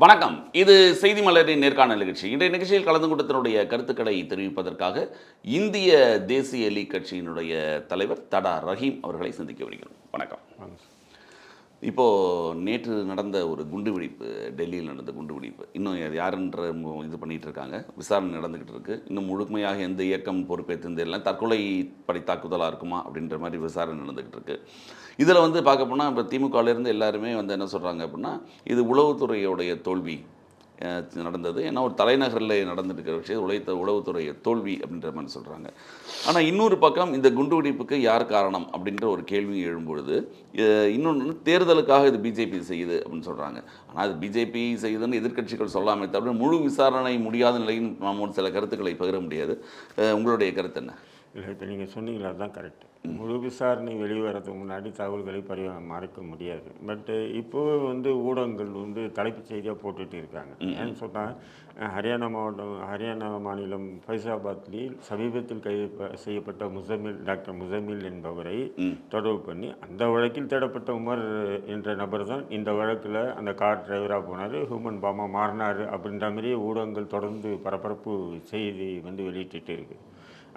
வணக்கம். இது செய்தி மலரின் நேர்காணல் நிகழ்ச்சி. இன்றைய நிகழ்ச்சியில் கலந்து கொண்டதனுடைய கருத்துக்களை தெரிவிப்பதற்காக இந்திய தேசிய லீக் கட்சியினுடைய தலைவர் தடா ரஹீம் அவர்களை சந்திக்க வருகிறோம். வணக்கம். இப்போ நேற்று நடந்த ஒரு குண்டுவெடிப்பு, டெல்லியில் நடந்த குண்டுவெடிப்பு, இன்னும் யாருன்ற இது பண்ணிட்டு இருக்காங்க, விசாரணை நடந்துகிட்டு இருக்கு. இன்னும் முழுமையாக எந்த இயக்கம் பொறுப்பேற்று எல்லாம் தற்கொலை படை தாக்குதலாக இருக்குமா அப்படின்ற மாதிரி விசாரணை நடந்துகிட்டு இருக்கு. இதில் பார்க்க போனால் இப்போ திமுகவிலேருந்து எல்லாருமே என்ன சொல்கிறாங்க அப்படின்னா, இது உளவுத்துறையோடைய தோல்வி நடந்தது. ஏன்னா ஒரு தலைநகரில் நடந்துருக்கிற விஷயம் உளவுத்துறைய தோல்வி அப்படின்ற மாதிரி சொல்கிறாங்க. ஆனால் இன்னொரு பக்கம் இந்த குண்டுவெடிப்புக்கு யார் காரணம் அப்படின்ற ஒரு கேள்வி எழும்பொழுது, இன்னொன்று தேர்தலுக்காக இது பிஜேபி செய்யுது அப்படின்னு சொல்கிறாங்க. ஆனால் அது பிஜேபி செய்யுதுன்னு எதிர்க்கட்சிகள் சொல்லாமல் தவிர முழு விசாரணை முடியாத நிலையில் நாம் ஒரு சில கருத்துக்களை பகிர முடியாது. உங்களுடைய கருத்து என்ன? இல்லை, இப்போ நீங்கள் சொன்னீங்களா தான் கரெக்டு. முழு விசாரணை வெளிவரதுக்கு முன்னாடி தகவல்களை மறைக்க முடியாது. பட்டு இப்போவே ஊடகங்கள் தலைப்புச் செய்தியாக போட்டுட்டு இருக்காங்க. ஏன்னு சொன்னால், ஹரியானா மாநிலம் ஃபைசாபாத்லில் சமீபத்தில் கைது செய்யப்பட்ட டாக்டர் முசமில் என்பவரை தொடர்பு பண்ணி அந்த வழக்கில் தேடப்பட்ட உமர் என்ற நபர் தான் இந்த வழக்கில் அந்த கார் டிரைவராக போனார், ஹியூமன் பாமா மாறினார் அப்படின்ற மாதிரியே ஊடகங்கள் தொடர்ந்து பரபரப்பு செய்தி வெளியிட்டு இருக்குது.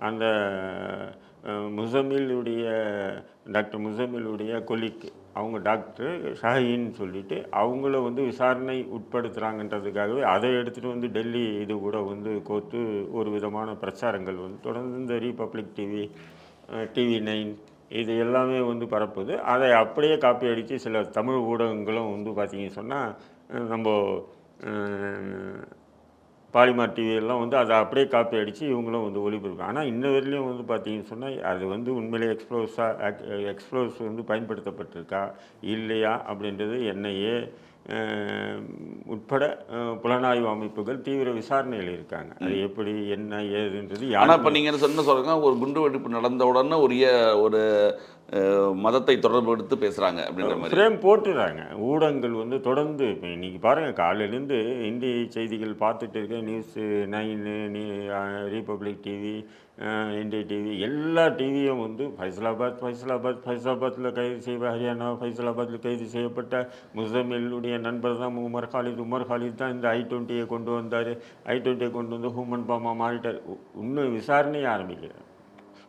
அந்த டாக்டர் முசமிலுடைய கொலிக்கு அவங்க டாக்டர் ஷாஹின்னு சொல்லிட்டு அவங்கள விசாரணை உட்படுத்துகிறாங்கன்றதுக்காகவே அதை எடுத்துகிட்டு டெல்லி இது கூட கோர்த்து ஒரு விதமான பிரச்சாரங்கள் தொடர்ந்து இந்த ரீபப்ளிக் டிவி, TV9 இது எல்லாமே பரப்புது. அதை அப்படியே காப்பி அடித்து சில தமிழ் ஊடகங்களும் பார்த்தீங்கன்னு சொன்னால் நம்ம பாலிமார் டிவியெல்லாம் அதை அப்படியே காப்பி அடித்து இவங்களும் ஒளிபரப்பு. ஆனால் இன்ன வரையிலையும் பார்த்தீங்கன்னு சொன்னால் அது உண்மையிலே எக்ஸ்ப்ளோஸ் பயன்படுத்தப்பட்டிருக்கா இல்லையா அப்படின்றது NIA உட்பட புலனாய்வு அமைப்புகள் தீவிர விசாரணையில் இருக்காங்க. அது எப்படி என்ன ஏதுன்றது. ஆனால் இப்போ நீங்கள் சொல்லுங்க, ஒரு குண்டு வெடிப்பு நடந்த உடனே ஒரு மதத்தை தொடர்பு பேசுகிறாங்க அப்படின்ற மாதிரி ஃப்ரேம் போட்டுறாங்க ஊடகங்கள் தொடர்ந்து. இப்போ இன்றைக்கி பாருங்கள், காலையிலேருந்து இந்திய செய்திகள் பார்த்துட்டு இருக்கேன். News9, ரீபப்ளிக் டிவி, இந்திய டிவி, எல்லா டிவியும் ஃபைசலாபாத்தில் கைது ஹரியானா ஃபைசலாபாத்தில் கைது செய்யப்பட்ட முசமிலுடைய நண்பர் தான் உமர் காலித் தான் இந்த I-20 கொண்டு வந்தார். I-20 கொண்டு வந்து ஹூமன் பாமா மாறிட்டார். இன்னும் விசாரணையே ஆரம்பிக்கிறார்.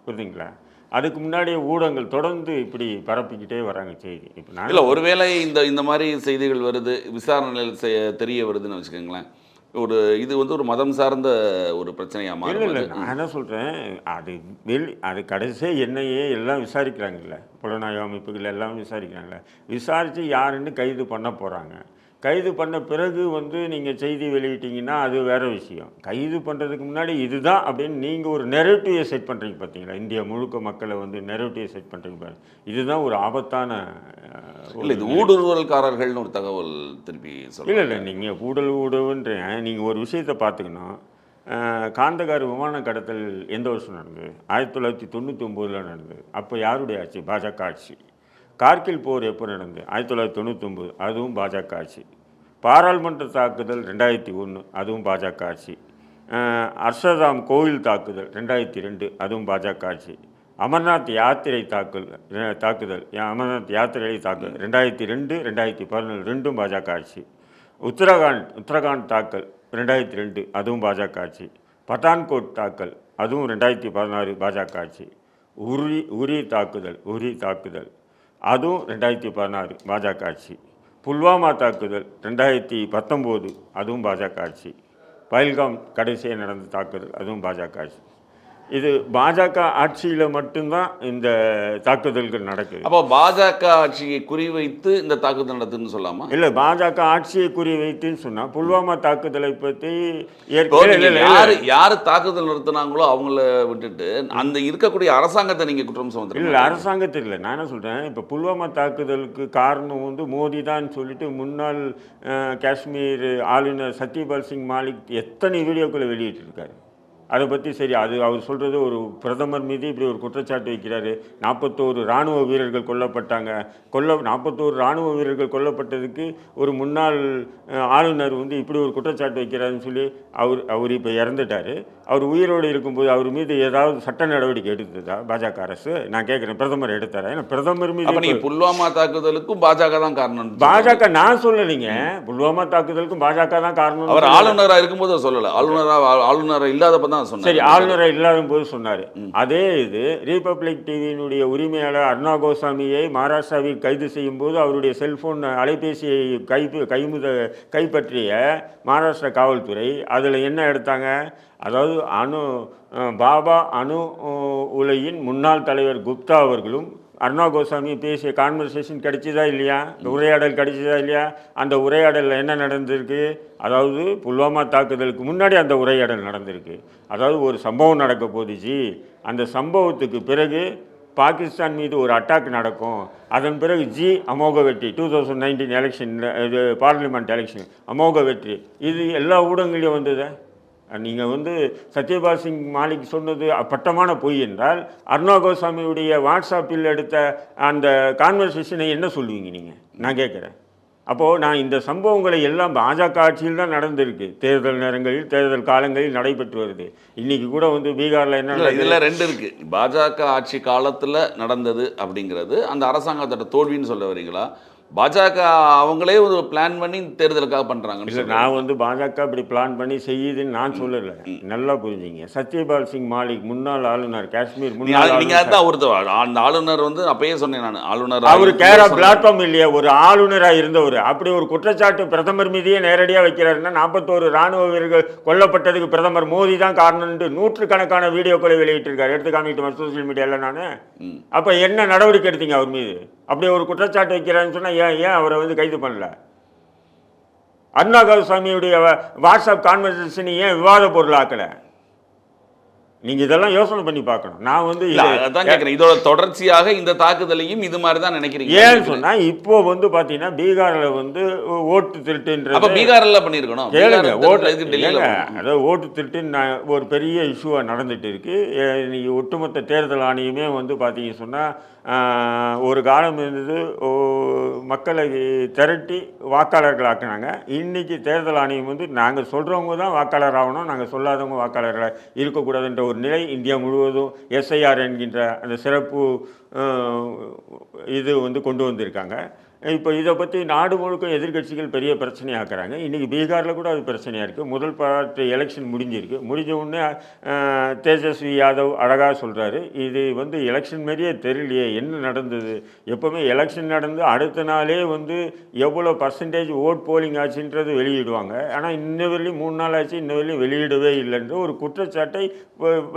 புரியுதுங்களா? அதுக்கு முன்னாடியே ஊடகங்கள் தொடர்ந்து இப்படி பரப்பிக்கிட்டே வராங்க செய்தி. இப்போ நான் இல்லை, ஒருவேளை இந்த மாதிரி செய்திகள் வருது, விசாரணையில் தெரிய வருதுன்னு வச்சுக்கோங்களேன், இது ஒரு மதம் சார்ந்த ஒரு பிரச்சனையாக மாறும். இல்லை, நான் என்ன சொல்கிறேன், அது கடைசியாக NIA எல்லாம் விசாரிக்கிறாங்கல்ல, புலனாய்வு அமைப்புகள் எல்லாம் விசாரிக்கிறாங்களே, விசாரித்து யாருன்னு கைது பண்ண போகிறாங்க. கைது பண்ண பிறகு நீங்கள் செய்தி வெளியிட்டீங்கன்னா அது வேறு விஷயம். கைது பண்ணுறதுக்கு முன்னாடி இதுதான் அப்படின்னு நீங்கள் ஒரு நெரேட்டிவை செட் பண்ணுறீங்க பார்த்தீங்களா? இந்தியா முழுக்க மக்களை நெரேட்டிவை செட் பண்ணுறீங்க பாருங்க. இதுதான் ஒரு ஆபத்தான இது ஊடுருவல்காரர்கள்னு ஒரு தகவல் திருப்பி சொல்லுங்கள். இல்லை, நீங்கள் ஊடுருவுன்ற நீங்கள் ஒரு விஷயத்தை பார்த்துக்கணும். காந்தகார் விமான கடத்தல் எந்த வருஷம் நடந்தது? 1999 நடந்தது. அப்போ யாருடைய ஆட்சி? பாஜக ஆட்சி. கார்கில் போர் எப்போ நடந்தது? 1999, அதுவும் பாஜக ஆட்சி. பாராளுமன்ற தாக்குதல் 2001, அதுவும் பாஜக ஆட்சி. அர்ஷதாம் கோவில் தாக்குதல் 2002, அதுவும் பாஜக ஆட்சி. அமர்நாத் யாத்திரை தாக்குதல் அமர்நாத் யாத்திரை தாக்குதல் 2002, 2014, ரெண்டும் பாஜக ஆட்சி. உத்தரகாண்ட் தாக்கல் 2002, அதுவும் பாஜக ஆட்சி. பட்டான்கோட் தாக்கல், அதுவும் 2016, பாஜக ஆட்சி. உரி தாக்குதல் அதுவும் 2016, பாஜக ஆட்சி. புல்வாமா தாக்குதல் 2019, அதுவும் பாஜக ஆட்சி. பஹல்காம் கடைசியாக நடந்த தாக்குதல், அதுவும் பாஜக ஆட்சி. இது பாஜக ஆட்சியில் மட்டும்தான் இந்த தாக்குதல்கள் நடக்குது. அப்போ பாஜக ஆட்சியை குறிவைத்து இந்த தாக்குதல் நடத்துன்னு சொல்லாமா? இல்லை, பாஜக ஆட்சியை குறிவைத்துன்னு சொன்னால் புல்வாமா தாக்குதலை பற்றி யார் தாக்குதல் நடத்தினாங்களோ அவங்கள விட்டுட்டு அந்த இருக்கக்கூடிய அரசாங்கத்தை நீங்கள் குற்றம் சுமத்துறீங்க. இல்லை, அரசாங்கத்தில் இல்லை, நான் என்ன சொல்கிறேன், இப்போ புல்வாமா தாக்குதலுக்கு காரணம் மோடி தான் சொல்லிட்டு முன்னாள் காஷ்மீர் ஆளுநர் சத்யபால் சிங் மாலிக் எத்தனை வீடியோக்களை வெளியிட்டிருக்காரு. அதை பற்றி சரி அது அவர் சொல்கிறது ஒரு பிரதமர் மீது இப்படி ஒரு குற்றச்சாட்டு வைக்கிறாரு. 41 இராணுவ வீரர்கள் கொல்லப்பட்டாங்க. 41 இராணுவ வீரர்கள் கொல்லப்பட்டதுக்கு ஒரு முன்னாள் ஆளுநர் வந்து இப்படி ஒரு குற்றச்சாட்டு வைக்கிறாருன்னு சொல்லி அவர் இப்போ இறந்துட்டார். அவர் உயிரோடு இருக்கும்போது அவர் மீது ஏதாவது சட்ட நடவடிக்கை எடுத்ததா பாஜக அரசு? நான் கேட்குறேன், பிரதமர் எடுத்தாரா? ஏன்னா பிரதமர் மீது புல்வாமா தாக்குதலுக்கும் பாஜக தான் காரணம். பாஜக நான் சொல்லலைங்க, புல்வாமா தாக்குதலுக்கும் பாஜக தான் காரணம். அவர் ஆளுநராக இருக்கும்போது சொல்லல, ஆளுநராக இல்லாதப்ப தான் சொன்னார். சரி, ஆளுநராக இல்லாத போது சொன்னார். அதே இது ரிபப்ளிக் டிவியினுடைய உரிமையாளர் அர்ணா கோசாமியை மகாராஷ்டிராவில் கைது செய்யும் போது அவருடைய செல்போன் அலைபேசியை கைப்பற்றிய மகாராஷ்டிரா காவல்துறை அதில் என்ன எடுத்தாங்க? அதாவது பாபா அணு உலையின் முன்னாள் தலைவர் குப்தா அவர்களும் அர்ணா கோசாமி பேசிய கான்வர்சேஷன் கிடைச்சதா இல்லையா? உரையாடல் கிடைச்சதா இல்லையா? அந்த உரையாடலில் என்ன நடந்திருக்கு? அதாவது புல்வாமா தாக்குதலுக்கு முன்னாடி அந்த உரையாடல் நடந்திருக்கு. அதாவது ஒரு சம்பவம் நடக்க போதிச்சு, அந்த சம்பவத்துக்கு பிறகு பாகிஸ்தான் மீது ஒரு அட்டாக் நடக்கும், அதன் பிறகு அமோக வெற்றி 2019 எலெக்ஷன், இது பார்லிமெண்ட் எலெக்ஷன் அமோக வெற்றி, இது எல்லா ஊடகங்களையும் வந்தது. நீங்கள் வந்து சத்யபால் சிங் மாலிக் சொன்னது பட்டமான பொய் என்றால் அர்ணா கோசாமியுடைய வாட்ஸ்அப்பில் எடுத்த அந்த கான்வர்சேஷனை என்ன சொல்லுவீங்க நீங்கள்? நான் கேட்குறேன். அப்போது நான் இந்த சம்பவங்களை எல்லாம் பாஜக ஆட்சியில் தான் நடந்திருக்கு. தேர்தல் நேரங்களில் தேர்தல் காலங்களில் நடைபெற்று வருது. இன்றைக்கி கூட வந்து பீகாரில் என்ன இதில் ரெண்டு இருக்குது. பாஜக ஆட்சி காலத்தில் நடந்தது அப்படிங்கிறது அந்த அரசாங்கத்தோட தோல்வின்னு சொல்ல வரீங்களா? பாஜக அவங்களே ஒரு பிளான் பண்ணி தேர்தலுக்காக பண்ணுறாங்க. இல்லை, நான் வந்து பாஜக இப்படி பிளான் பண்ணி செய்யுதுன்னு நான் சொல்லலை. நல்லா புரிஞ்சுங்க. சத்யபால் சிங் மாலிக் முன்னாள் ஆளுநர், காஷ்மீர் முன்னாள், அந்த ஆளுநர் வந்து அப்பயே சொன்னேன் நான், ஆளுநர் அவர் கேரா பிளாட்ஃபார்ம் இல்லையா, ஒரு ஆளுநராக இருந்தவர் அப்படி ஒரு குற்றச்சாட்டு பிரதமர் மீதியே நேரடியாக வைக்கிறாருன்னா 41 இராணுவ வீரர்கள் கொல்லப்பட்டதுக்கு பிரதமர் மோடி தான் காரணம்னு நூற்றுக்கணக்கான வீடியோக்களை வெளியிட்டிருக்காரு. எடுத்து காமிக்கிட்டு சோசியல் மீடியாவில் நான். அப்போ என்ன நடவடிக்கை எடுத்தீங்க அவர் மீது? அப்படியே ஒரு குற்றச்சாட்டு வைக்கிறான்னு சொன்னால் ஏன் அவரை வந்து கைது பண்ணல? அர்ணா கோசாமியுடைய வாட்ஸ்அப் கான்வர்சேஷன் ஏன் விவாத பொருளாக்கலை? நீங்கள் இதெல்லாம் யோசனை பண்ணி பார்க்கணும். நான் வந்து அதான் கேட்குறேன், இதோட தொடர்ச்சியாக இந்த தாக்குதலையும் இது மாதிரி தான் நினைக்கிறீங்க? ஏன்னு சொன்னால் இப்போ வந்து பார்த்தீங்கன்னா பீகாரில் வந்து ஓட்டு திருட்டுன்ற, அப்போ பீகாரில் பண்ணியிருக்கணும் கேளுங்க, அதாவது ஓட்டு திருட்டுன்னு ஒரு பெரிய இஷ்யூவாக நடந்துட்டு இருக்கு. இன்னைக்கு ஒட்டுமொத்த தேர்தல் ஆணையமே வந்து பார்த்தீங்க சொன்னால் ஒரு காலம் இருந்தது மக்களை திரட்டி வாக்காளர்கள் ஆக்கினாங்க. இன்றைக்கி தேர்தல் ஆணையம் வந்து நாங்கள் சொல்கிறவங்க தான் வாக்காளர் ஆகணும், நாங்கள் சொல்லாதவங்க வாக்காளர்களாக இருக்கக்கூடாதுன்ற ஒரு நிலை இந்தியா முழுவதும் எஸ்ஐஆர் என்கின்ற அந்த சிறப்பு இது வந்து கொண்டு வந்திருக்காங்க. இப்போ இதை பற்றி நாடு முழுக்க எதிர்கட்சிகள் பெரிய பிரச்சனையாக்குறாங்க. இன்றைக்கி பீகாரில் கூட அது பிரச்சனையாக இருக்குது. முதல் பார்ட் எலெக்ஷன் முடிஞ்சிருக்கு. முடிஞ்ச உடனே தேஜஸ்வி யாதவ் அழகாக சொல்கிறாரு, இது வந்து எலெக்ஷன் மாதிரியே தெரியலையே, என்ன நடந்தது? எப்போவுமே எலெக்ஷன் நடந்து அடுத்த நாளே வந்து எவ்வளோ பர்சன்டேஜ் ஓட் போலிங் ஆச்சுன்றது வெளியிடுவாங்க. ஆனால் இன்ன வரையிலும் 3 நாள் ஆச்சு, இன்ன வரையிலும் வெளியிடவே இல்லைன்ற ஒரு குற்றச்சாட்டை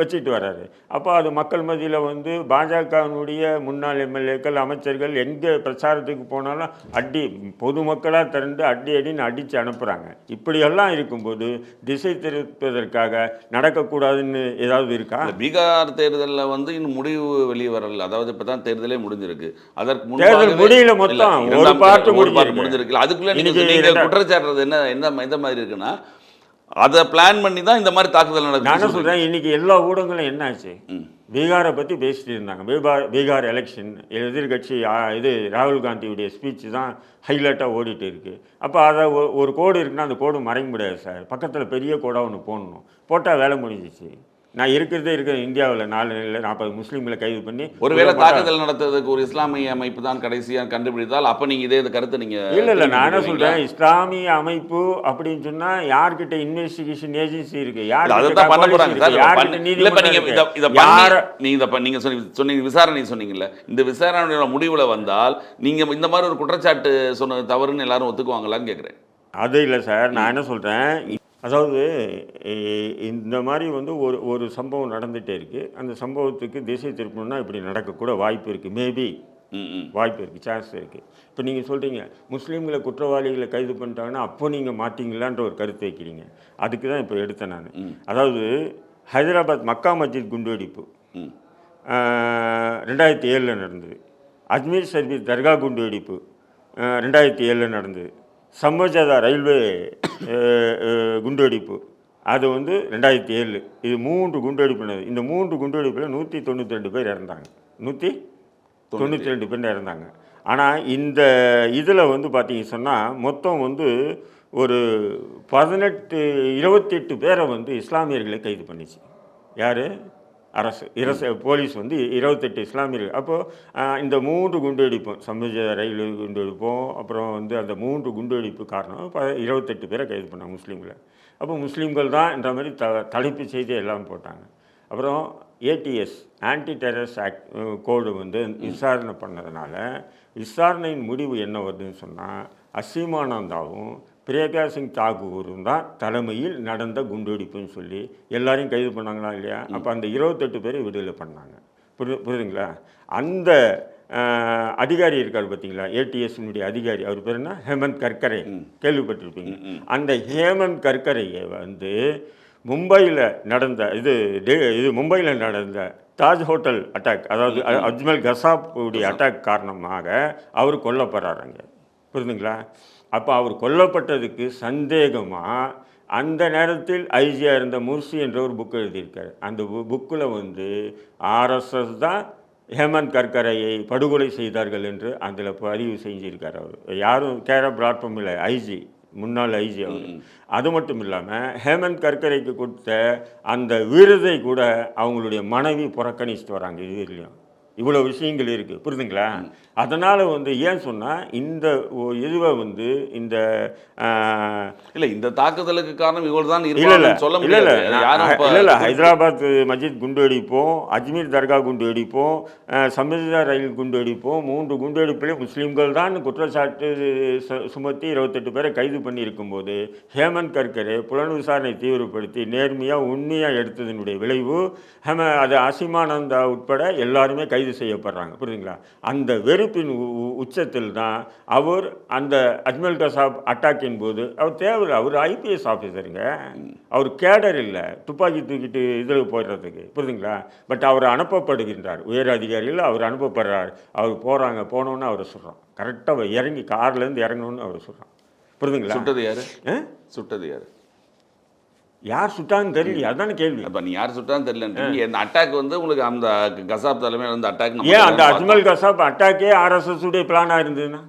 வச்சுட்டு வர்றாரு. அப்போ அது மக்கள் மத்தியில் வந்து பாஜகவினுடைய முன்னாள் எம்எல்ஏக்கள், அமைச்சர்கள் எங்கே பிரச்சாரத்துக்கு போனாலும் அடி பொதுமக்களாக திரண்டு அடின்னு அடித்து அனுப்புகிறாங்க. இப்படியெல்லாம் இருக்கும்போது திசை திருப்பதற்காக நடக்கக்கூடாதுன்னு ஏதாவது இருக்கா? பீகார் தேர்தலில் வந்து இன்னும் முடிவு வெளியே வரல. அதாவது இப்போ தான் தேர்தலே முடிஞ்சிருக்கு. அதற்கு தேர்தல் முடியல, மொத்தம் ஒரு பார்ட்டு முடிஞ்சிருக்கு. அதுக்குள்ளே நீங்கள் குற்றச்சாட்டுறது எந்த மாதிரி இருக்குன்னா, அதை பிளான் பண்ணி தான் இந்த மாதிரி தாக்குதல் நடக்குது. நான் சொல்கிறேன், இன்றைக்கி எல்லா ஊடகங்களும் என்ன ஆச்சு, பீகாரை பற்றி பேசிட்டு இருந்தாங்க. பீகார் எலெக்ஷன் எதிர்கட்சி இது ராகுல் காந்தியுடைய ஸ்பீச் தான் ஹைலைட்டாக ஓடிட்டு இருக்குது. அப்போ அதை ஒரு கோடு இருக்குன்னா அந்த கோடு மறைக்க முடியாது சார். பக்கத்தில் பெரிய கோடாக ஒன்று போடணும், போட்டால் வேலை முடிஞ்சிச்சு. நான் இருக்கிறதே இந்தியாவில் 40 முஸ்லீம்களை கைது பண்ணி ஒருவேளை தாக்குதல் நடத்துறதுக்கு ஒரு இஸ்லாமிய அமைப்பு தான் கடைசியாக கண்டுபிடித்தால் அப்போ நீங்கள் இதே கருத்தை நீங்கள் இல்லை நான் என்ன சொல்கிறேன், இஸ்லாமிய அமைப்பு அப்படின்னு சொன்னால் யார்கிட்ட இன்வெஸ்டிகேஷன் ஏஜென்சி இருக்குது, நீங்கள் சொன்னீங்க விசாரணை சொன்னீங்கல்ல, இந்த விசாரணையோட முடிவில் வந்தால் நீங்கள் இந்த மாதிரி ஒரு குற்றச்சாட்டு சொன்னது தவறுன்னு எல்லாரும் ஒத்துக்குவாங்களான்னு கேட்குறேன். அது இல்லை சார், நான் என்ன சொல்கிறேன், அதாவது இந்த மாதிரி வந்து ஒரு சம்பவம் நடந்துகிட்டே இருக்குது. அந்த சம்பவத்துக்கு திசை திருப்பணும்னா இப்படி நடக்கக்கூட வாய்ப்பு இருக்குது. மேபி வாய்ப்பு இருக்குது, சான்ஸ் இருக்குது. இப்போ நீங்கள் சொல்கிறீங்க முஸ்லீம்களை குற்றவாளிகளை கைது பண்ணிட்டாங்கன்னா அப்போ நீங்கள் மாட்டிங்களான்ற ஒரு கருத்து வைக்கிறீங்க. அதுக்கு தான் இப்போ எடுத்தேன் நான். அதாவது ஹைதராபாத் மக்கா மஸ்ஜித் குண்டுவெடிப்பு 2007 நடந்தது. அஜ்மீர் ஷரீஃப் தர்கா குண்டுவெடிப்பு 2007 நடந்தது. சம்மஜாதா ரயில்வே குண்டுவெடிப்பு அது வந்து 2007. இது 3 குண்டுவெடிப்பு நடந்தது. இந்த 3 குண்டுவெடிப்பில் 192 பேர் இறந்தாங்க. 192 பேர் இறந்தாங்க. ஆனால் இந்த இதில் வந்து பார்த்தீங்க சொன்னால் மொத்தம் வந்து ஒரு 28 பேரை வந்து இஸ்லாமியர்களை கைது பண்ணிச்சு. யார்? அரசு போலீஸ் வந்து 28 இஸ்லாமியர்கள். அப்போது இந்த 3 குண்டுவெடிப்பும் சமூக ரயில் குண்டுவெடிப்பும் அப்புறம் வந்து அந்த 3 குண்டுவெடிப்பு காரணம் 28 பேரை கைது பண்ணாங்க முஸ்லீம்களை. அப்போ முஸ்லீம்கள் தான் என்ற மாதிரி தலைப்பு செய்தி எல்லாம் போட்டாங்க. அப்புறம் ஏடிஎஸ் ஆன்டி டெரரிஸ்ட் ஆக்ட் கோடு வந்து விசாரணை பண்ணதுனால விசாரணையின் முடிவு என்ன வருதுன்னு சொன்னால் அசீமானந்தாவும் பிரியங்கா சிங் தாக்கூரும் தான் தலைமையில் நடந்த குண்டுவெடிப்புன்னு சொல்லி எல்லாரையும் கைது பண்ணாங்களா இல்லையா? அப்போ அந்த 28 பேரை விடுதலை பண்ணாங்க. புரியுதுங்களா? அந்த அதிகாரி இருக்கார் பார்த்தீங்களா, ஏடிஎஸ்னுடைய அதிகாரி, அவர் பேர் என்ன? ஹேமந்த் கர்கரே, கேள்விப்பட்டிருப்பீங்க. அந்த ஹேமந்த் கர்கரையை வந்து மும்பையில் நடந்த மும்பையில் நடந்த தாஜ் ஹோட்டல் அட்டாக், அதாவது அஜ்மல் கசாப்புடைய அட்டாக் காரணமாக அவர் கொல்லப்படுறாருங்க. புரியுதுங்களா? அப்போ அவர் கொல்லப்பட்டதுக்கு சந்தேகமாக அந்த நேரத்தில் ஐஜியாக இருந்த முர்சி என்ற ஒரு புக்கு எழுதியிருக்காரு. அந்த புக்கில் வந்து ஆர்எஸ்எஸ் தான் ஹேமந்த் கர்கரையை படுகொலை செய்தார்கள் என்று அதில் பதிவு செஞ்சிருக்கார். அவர் யாரும் கேர பிளாட்ஃபார்ம் இல்லை, ஐஜி, முன்னாள் ஐஜி அவர். அது மட்டும் இல்லாமல் ஹேமந்த் கர்கரைக்கு கொடுத்த அந்த விருதை கூட அவங்களுடைய மனைவி புறக்கணிச்சுட்டு வராங்க. இதுலையும் இவ்வளோ விஷயங்கள் இருக்குது. புரியுதுங்களா? அதனால் வந்து ஏன் சொன்னால் இந்த இதுவை வந்து இந்த இல்லை, இந்த தாக்குதலுக்கு காரணம் இவள் தான் சொல்ல இல்லை இல்லை ஹைதராபாத் மஸ்ஜித் குண்டு வெடிப்போம், அஜ்மீர் தர்கா குண்டு வெடிப்போம், சமீதா ரயில் குண்டு வெடிப்போம், 3 குண்டு வெடிப்பிலே முஸ்லீம்கள் தான் குற்றச்சாட்டு சுமத்தி 28 பேரை கைது பண்ணியிருக்கும் போது ஹேமந்த் கர்கரே புலன் விசாரணை தீவிரப்படுத்தி நேர்மையாக உண்மையாக எடுத்ததனுடைய விளைவு அது அசீமானந்தா உட்பட எல்லாருமே கைது செய்யப்படுறாங்க. புரியுதுங்களா? அந்த வெறுப்பின் உச்சத்தில் தான் அவர் அந்த அஜ்மல் கசாப் அட்டாக்கின் போது அவர் தேவையில்லை, அவர் ஐபிஎஸ் ஆஃபீஸருங்க, அவர் கேடர் இல்லை துப்பாக்கி தூக்கிட்டு இதில் போயிடுறதுக்கு. புரியுதுங்களா? பட் அவர் அனுப்பப்படுகின்றார், உயர் அதிகாரிகள் அவர் அனுப்பப்படுறார். அவர் போனோன்னு அவரை சொல்கிறோம், கரெக்டாக இறங்கி கார்லேருந்து இறங்கணுன்னு அவர் சொல்கிறான். புரியுதுங்களா? சுட்டது யார்? யார் சுட்டான்னு தெரியல, அதான கேள்வி. அப்போ நீ யார் சுட்டான்னு தெரியல. அந்த அட்டாக் வந்து உங்களுக்கு அந்த கசாப் தலைமையில் வந்து அட்டாக், ஏன் அந்த அஜ்மல் கசாப் அட்டாக்கே ஆர்எஸ்எஸ் உடைய பிளானாக இருந்ததுன்னா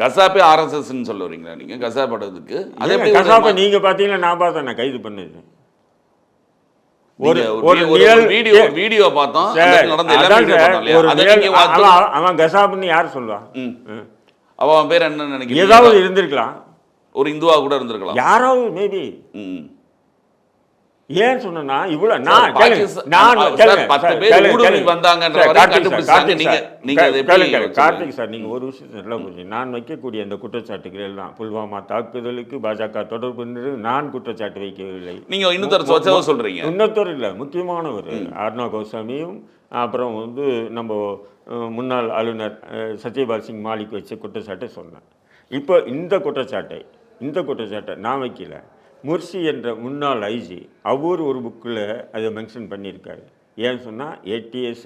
கசாப்பே ஆர்எஸ்எஸ்ன்னு சொல்ல வரீங்களா நீங்க? கசாப் படுறதுக்கு அதே கசாப்பை நீங்க பார்த்தீங்கன்னா நான் பார்த்தேன், நான் கைது பண்ணது வீடியோ பார்த்தோம். அவன் கசாப்னு யார் சொல்லுவான்? அவன் பேர் என்ன நினைக்கிறேன்? ஏதாவது இருந்திருக்கலாம், ஒரு இந்துவா கூட இருந்திருக்கலாம், யாராவது மேபி. ஏன் சொன்னா இவ்வளவு கார்த்திக் சார், நீங்க ஒரு விஷயம் நல்லா புரிஞ்சு, நான் வைக்கக்கூடிய அந்த குற்றச்சாட்டுகள் எல்லாம் புல்வாமா தாக்குதலுக்கு பாஜக தொடர்பு நான் குற்றச்சாட்டு வைக்கவில்லை. நீங்க இன்னொருத்தர் சொல்றீங்க, இன்னொருத்தர் இல்லை, முக்கியமானவர் அர்ணவ் கோஸ்வாமியும் அப்புறம் வந்து நம்ம முன்னாள் ஆளுநர் சத்யபால் சிங் மாலிக் வச்ச குற்றச்சாட்டை சொன்னேன். இப்போ இந்த குற்றச்சாட்டை நான் வைக்கல, முர்சி என்ற முன்னாள் ஐஜி அவர் ஒரு புக்கில் அதை மென்ஷன் பண்ணியிருக்காரு. ஏன்னு சொன்னால் ஏடிஎஸ்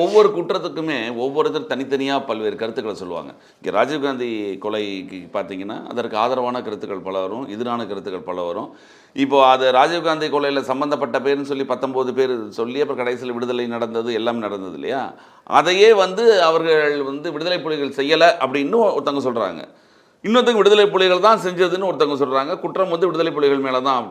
ஒவ்வொரு குற்றத்துக்குமே ஒவ்வொருத்தர் தனித்தனியாக பல்வேறு கருத்துக்களை சொல்லுவாங்க. இங்கே ராஜீவ்காந்தி கொலைக்கு பார்த்தீங்கன்னா அதற்கு ஆதரவான கருத்துக்கள் பல வரும், எதிரான கருத்துக்கள் பல வரும். இப்போது அது ராஜீவ்காந்தி கொலையில் சம்மந்தப்பட்ட பேர்னு சொல்லி 19 பேர் சொல்லி அப்புறம் கடைசியில் விடுதலை நடந்தது, எல்லாம் நடந்தது இல்லையா? அதையே வந்து அவர்கள் வந்து விடுதலை புலிகள் செய்யலை அப்படின்னு ஒருத்தவங்க சொல்கிறாங்க, இன்னொருத்தங்க விடுதலை புலிகள் தான் செஞ்சதுன்னு ஒருத்தவங்க சொல்கிறாங்க. குற்றம் வந்து விடுதலை புலிகள் மேலே தான்,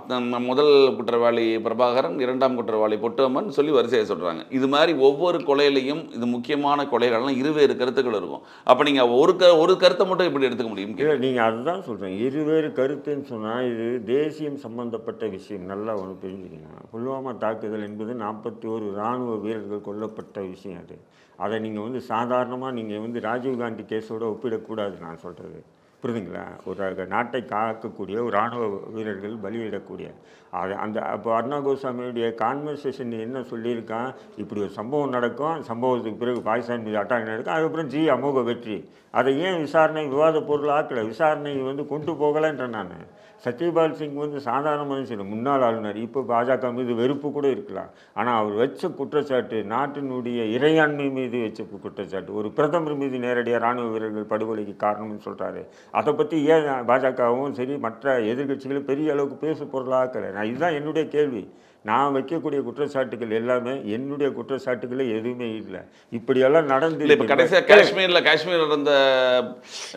முதல் குற்றவாளி பிரபாகரன், 2ஆம் குற்றவாளி பொட்டம்மன் சொல்லி வரிசையை சொல்கிறாங்க. இது மாதிரி ஒவ்வொரு கொலையிலையும் இது முக்கியமான கொலைகள்லாம் இருவேறு கருத்துக்கள் இருக்கும். அப்போ நீங்கள் ஒரு கருத்தை மட்டும் எப்படி எடுத்துக்க முடியும்? நீங்கள் அதுதான் சொல்கிறேன், இருவேறு கருத்துன்னு சொன்னால் இது தேசியம் சம்பந்தப்பட்ட விஷயம். நல்லா ஒன்று தெரிஞ்சுக்கணும், புல்வாமா தாக்குதல் என்பது 41 இராணுவ வீரர்கள் கொல்லப்பட்ட விஷயம். அதை நீங்கள் வந்து சாதாரணமாக நீங்கள் வந்து ராஜீவ்காந்தி கேஸோடு ஒப்பிடக்கூடாது நான் சொல்கிறது. புரியுதுங்களா? ஒரு நாட்டை காக்கக்கூடிய ஒரு இராணுவ வீரர்கள் பலியிடக்கூடிய அப்போ அர்ணவ் கோஸ்வாமியுடைய கான்வர்சேஷன் என்ன சொல்லியிருக்கான், இப்படி ஒரு சம்பவம் நடக்கும், சம்பவத்துக்கு பிறகு பாகிஸ்தான் மீது அட்டாக் நடக்கும், அதுக்கப்புறம் அமோக வெற்றி. அதை ஏன் விசாரணை விவாத பொருள் ஆக்கலை, விசாரணை வந்து கொண்டு போகலைன்ற நான். சத்யபால் சிங் வந்து சாதாரண மனுஷன், முன்னாள் ஆளுநர், இப்போ பாஜக மீது வெறுப்பு கூட இருக்கலாம், ஆனால் அவர் வச்ச குற்றச்சாட்டு நாட்டினுடைய இறையாண்மை மீது வச்ச குற்றச்சாட்டு, ஒரு பிரதமர் மீது நேரடியாக இராணுவ வீரர்கள் படுகொலைக்கு காரணம்னு சொல்கிறாரு. அதை பற்றி ஏன் பாஜகவும் சரி மற்ற எதிர்க்கட்சிகளும் பெரிய அளவுக்கு பேசு பொருளாக்கலை. நான் இதுதான் என்னுடைய கேள்வி. நான் வைக்கக்கூடிய குற்றச்சாட்டுகள் எல்லாமே என்னுடைய குற்றச்சாட்டுகளே எதுவுமே இல்லை. இப்படியெல்லாம் நடந்து இப்போ கடைசியாக காஷ்மீர் இருந்த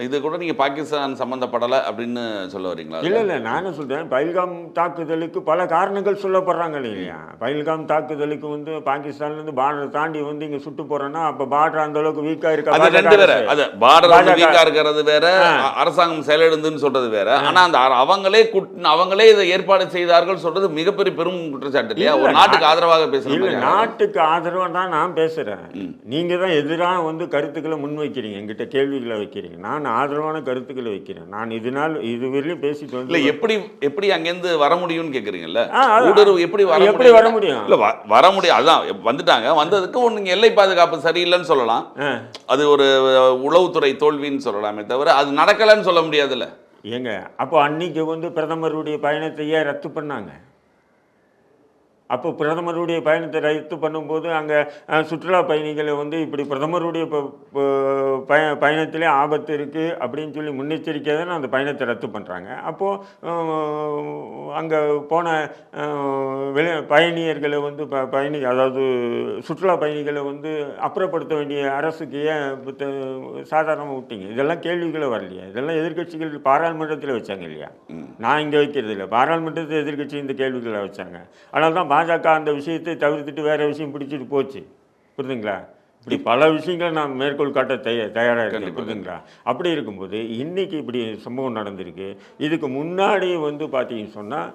இது கூட நீங்கள் பாகிஸ்தான் சம்மந்தப்படலை அப்படின்னு சொல்ல வரீங்களா? இல்லை நானும் சொல்கிறேன், பஹல்காம் தாக்குதலுக்கு பல காரணங்கள் சொல்லப்படுறாங்க இல்லையா. பஹல்காம் தாக்குதலுக்கு வந்து பாகிஸ்தான்லேருந்து பார்டர் தாண்டி வந்து இங்கே சுட்டு போகிறோன்னா அப்போ பார்டர் அந்த அளவுக்கு வீக்காக இருக்கா? அது ரெண்டு வேற. அது பார்டர் வீக்காக இருக்கிறது வேற, அரசாங்கம் செயலிழந்துன்னு சொல்றது வேற. ஆனால் அந்த அவங்களே இதை ஏற்பாடு செய்தார்கள் சொல்றது மிகப்பெரிய பெரும் குற்றச்சாட்டு இல்லையா? ஒரு நாட்டுக்கு ஆதரவாக பேசுறீங்க. நாட்டுக்கு ஆதரவா தான் நான் பேசுறேன். நீங்க தான் எதிராக வந்து கருத்துக்களை முன்வைக்கிறீங்க, என்கிட்ட கேள்விகளை வைக்கிறீங்க. நான் ஆதரவான கருத்துக்களை வைக்கிறேன். நான் இதுவரையிலும் பேசிட்டு வந்து எப்படி அங்கேருந்து வர முடியும்னு கேட்குறீங்கல்ல. ஊடுருவு எப்படி வர முடியும்? இல்லை வர முடியும். அதுதான் வந்துட்டாங்க. வந்ததுக்கு ஒன்று எல்லை பாதுகாப்பு சரியில்லைன்னு சொல்லலாம். அது ஒரு உளவுத்துறை தோல்வின்னு சொல்லலாமே தவிர அது நடக்கலைன்னு சொல்ல முடியாதுல்ல. ஏங்க அப்போ அன்னைக்கு வந்து பிரதமருடைய பயணத்தை ஏன் ரத்து பண்ணாங்க? அப்போ பிரதமருடைய பயணத்தை ரத்து பண்ணும்போது அங்கே சுற்றுலா பயணிகளை வந்து இப்படி பிரதமருடைய பயணத்திலே ஆபத்து இருக்குது அப்படின்னு சொல்லி முன்னெச்சரிக்கையாக தானே அந்த பயணத்தை ரத்து பண்ணுறாங்க. அப்போது அங்கே போன பயணியர்களை வந்து அதாவது சுற்றுலா பயணிகளை வந்து அப்புறப்படுத்த வேண்டிய அரசுக்கு ஏன் சாதாரணமாக விட்டீங்க? இதெல்லாம் கேள்விகளை வரலையா? இதெல்லாம் எதிர்க்கட்சிகள் பாராளுமன்றத்தில் வச்சாங்க இல்லையா? நான் இங்கே வைக்கிறது இல்லை, பாராளுமன்றத்தில் எதிர்க்கட்சி இந்த கேள்விகளை வச்சாங்க. அதனால தான் பாஜக அந்த விஷயத்தை தவிர்த்துட்டு வேறு விஷயம் பிடிச்சிட்டு போச்சு. புரியுதுங்களா? இப்படி பல விஷயங்களை நான் மேற்கோள் காட்ட தயாராக இருக்கேன். புரியுதுங்களா? அப்படி இருக்கும்போது இன்றைக்கி இப்படி சம்பவம் நடந்திருக்கு. இதுக்கு முன்னாடி வந்து பார்த்தீங்கன்னு சொன்னால்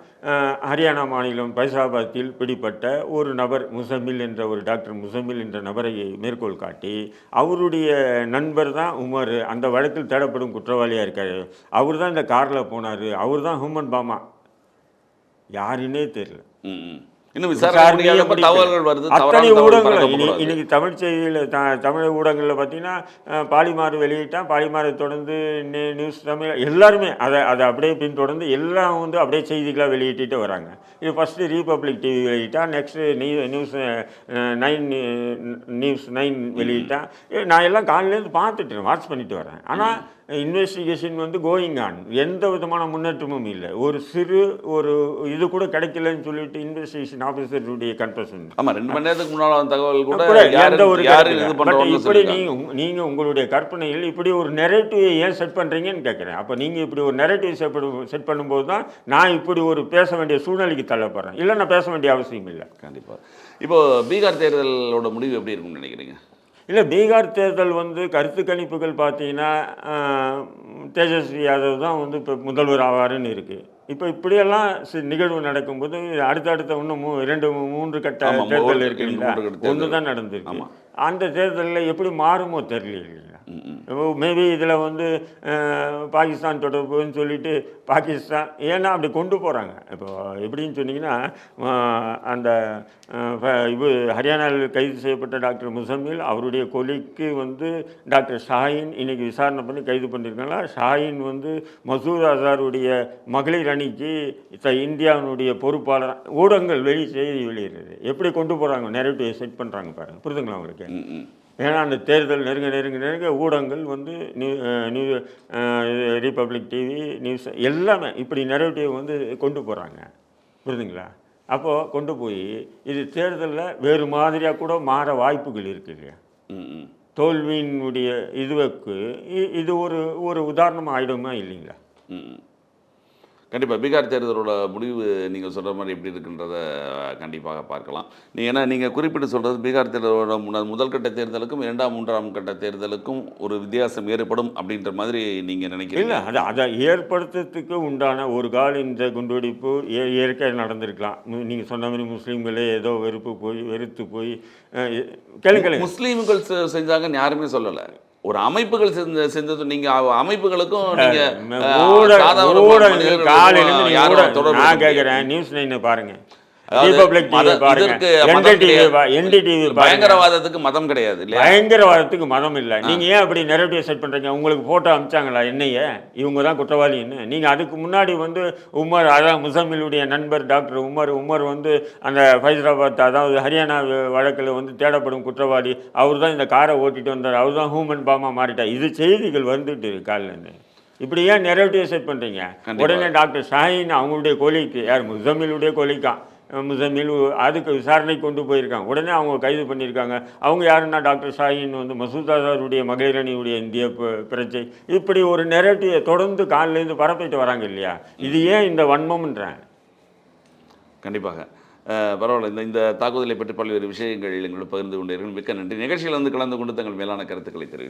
ஹரியானா மாநிலம் ஃபைசாபாத்தில் பிடிப்பட்ட ஒரு நபர் முசமில் என்ற ஒரு டாக்டர் முசமில் என்ற நபரை மேற்கோள் காட்டி அவருடைய நண்பர் தான் உமர் அந்த வழக்கில் தேடப்படும் குற்றவாளியாக இருக்கார். அவர் தான் இந்த காரில் போனார், அவர் தான் ஹூமன் பாமா, யாருன்னே தெரியல. இன்னும் தகவல்கள் வருது. அத்தனை ஊடகங்கள் இன்னைக்கு தமிழ் செய்தியில் தமிழ் ஊடகங்களில் பார்த்தீங்கன்னா பாலிமார் வெளியிட்டான், பாலிமாரை தொடர்ந்து நியூஸ் தமிழ் எல்லாருமே அதை அப்படியே பின்தொடர்ந்து எல்லாம் வந்து அப்படியே செய்திகளாக வெளியிட்டு வராங்க. இது ஃபஸ்ட்டு ரீபப்ளிக் டிவி வெளியிட்டா, நெக்ஸ்ட்டு நியூஸ் 9 வெளியிட்டா. நான் எல்லாம் காலையிலேருந்து பார்த்துட்டு வாட்ச் பண்ணிட்டு வரேன். ஆனால் இன்வெஸ்டிகேஷன் வந்து கோயிங் ஆன், எந்த விதமான முன்னேற்றமும் இல்லை. ஒரு இது கூட கிடைக்கலன்னு சொல்லிட்டு இன்வெஸ்டிகேஷன் ஆஃபீஸருடைய கன்ஃபெஷன். ஆமாம், 2 மணி நேரத்துக்கு முன்னால் தகவல் கூட எந்த ஒரு இப்படி நீங்கள் உங்களுடைய கற்பனையில் இப்படி ஒரு நெரேட்டிவ் ஏன் செட் பண்ணுறீங்கன்னு கேட்குறேன். அப்போ நீங்கள் இப்படி ஒரு நெரேட்டிவ் செட் பண்ணும்போது தான் நான் இப்படி ஒரு பேச வேண்டிய சூழ்நிலைக்கு தள்ளப்படுறேன். இல்லை நான் பேச வேண்டிய அவசியம் இல்லை. கண்டிப்பாக. இப்போது பீகார் தேர்தலோட முடிவு எப்படி இருக்கும்னு நினைக்கிறீங்க? இல்லை, பீகார் தேர்தல் வந்து கருத்து கணிப்புகள் பார்த்தீங்கன்னா தேஜஸ்வி யாதவ் தான் வந்து இப்போ முதல்வர் ஆவாருன்னு இருக்குது. இப்போ இப்படியெல்லாம் நிகழ்வு நடக்கும்போது அடுத்தடுத்த இன்னும் 2-3 கட்ட தேர்தல் இருக்குங்களா? ஒன்று தான் நடந்திருக்கு. அந்த தேர்தலில் எப்படி மாறுமோ தெரியல இல்லைங்களா? மேபி இதில் வந்து பாகிஸ்தான் தொடர்புன்னு சொல்லிட்டு பாகிஸ்தான் ஏன்னா அப்படி கொண்டு போகிறாங்க. இப்போ எப்படின்னு சொன்னீங்கன்னா அந்த ஹரியானாவில் கைது செய்யப்பட்ட டாக்டர் முசமில் அவருடைய கொலைக்கு வந்து டாக்டர் ஷாஹின் இன்றைக்கி விசாரணை பண்ணி கைது பண்ணியிருக்காங்களா. ஷாஹின் வந்து மசூத் அசாருடைய மகளிர் அணிக்கு இந்தியாவினுடைய பொறுப்பாளர். ஊடகங்கள் செய்தி வெளியிடுறது எப்படி கொண்டு போகிறாங்க, நெரேட்டிவ் செட் பண்ணுறாங்க பாருங்கள். புரிதுங்களா உங்களுக்கு? ஏன்னா அந்த தேர்தல் நெருங்க ஊடகங்கள் வந்து ரிபப்ளிக் டிவி நியூஸ் எல்லாமே இப்படி நெரேட்டிவ் வந்து கொண்டு போகிறாங்க. புரியுதுங்களா? அப்போது கொண்டு போய் இது தேர்தலில் வேறு மாதிரியாக கூட மாற வாய்ப்புகள் இருக்குது இல்லையா? தோல்வியினுடைய இதுவுக்கு இது ஒரு உதாரணமாக ஆகிடுமா இல்லைங்களா? கண்டிப்பாக பீகார் தேர்தலோட முடிவு நீங்கள் சொல்கிற மாதிரி எப்படி இருக்குன்றத கண்டிப்பாக பார்க்கலாம். ஏன்னா நீங்கள் குறிப்பிட்டு சொல்கிறது பீகார் தேர்தலோட முதல் கட்ட தேர்தலுக்கும் 2ஆம் 3ஆம் கட்ட தேர்தலுக்கும் ஒரு வித்தியாசம் ஏற்படும் அப்படின்ற மாதிரி நீங்கள் நினைக்கிறீங்க? இல்லை, அதை ஏற்படுத்துறதுக்கு உண்டான ஒரு கால இந்த குண்டுவெடிப்பு இயற்கையாக நடந்திருக்கலாம். நீங்கள் சொன்ன மாதிரி முஸ்லீம்களே ஏதோ வெறுத்து போய் கேளுங்க. முஸ்லீம்கள் செஞ்சாங்கன்னு யாருமே சொல்லலை. ஒரு அமைப்புகள் செஞ்சது. நீங்க அமைப்புகளுக்கும் நீங்க நான் கேட்குறேன், நியூஸ் 9 பாருங்க, பயங்கரவாதத்துக்கு மதம் கிடையாது. பயங்கரவாதத்துக்கு மதம் இல்லை. நீங்க ஏன் அப்படி நெரேட்டிவ் செட் பண்றீங்க? உங்களுக்கு போட்டோ அமிச்சாங்களா என்னைய இவங்க தான் குற்றவாளின்னு? நீங்க அதுக்கு முன்னாடி வந்து உமர், அதான் முசமிலுடைய நண்பர் டாக்டர் உமர் வந்து அந்த ஃபைசராபாத் அதாவது ஹரியானா வழக்கில் வந்து தேடப்படும் குற்றவாளி, அவர் தான் இந்த காரை ஓட்டிட்டு வந்தார், அவர் தான் ஹூமன் பாமா மாறிட்டார். இது செய்திகள் வந்துட்டு காலில். இப்படி ஏன் நெரேட்டிவ் செட் பண்ணுறீங்க? கண்டிப்பா. உடனே டாக்டர் ஷாஹின் அவங்களுடைய கொலிக்கு யார் முசம்மிலுடைய கொலிக்கான் முசம்மில் அதுக்கு விசாரணை கொண்டு போயிருக்காங்க. உடனே அவங்க கைது பண்ணியிருக்காங்க. அவங்க யாருன்னா டாக்டர் ஷாஹின் வந்து மசூத் அசாருடைய மகளிரணியுடைய இந்திய பிரச்சை. இப்படி ஒரு நெரேட்டிவை தொடர்ந்து காலிலேருந்து பரப்பிட்டு வராங்க இல்லையா? இது ஏன் இந்த வன்மம்ன்றேன். கண்டிப்பாக. பரவாயில்ல. இந்த தாக்குதலை பற்றி பல்வேறு விஷயங்கள் எங்களோடு பகிர்ந்து கொண்டீர்கள். மிக்க நன்றி. நிகழ்ச்சியில் வந்து கலந்து கொண்டு தங்கள் மேலான கருத்துக்களை தெரிவித்தார்.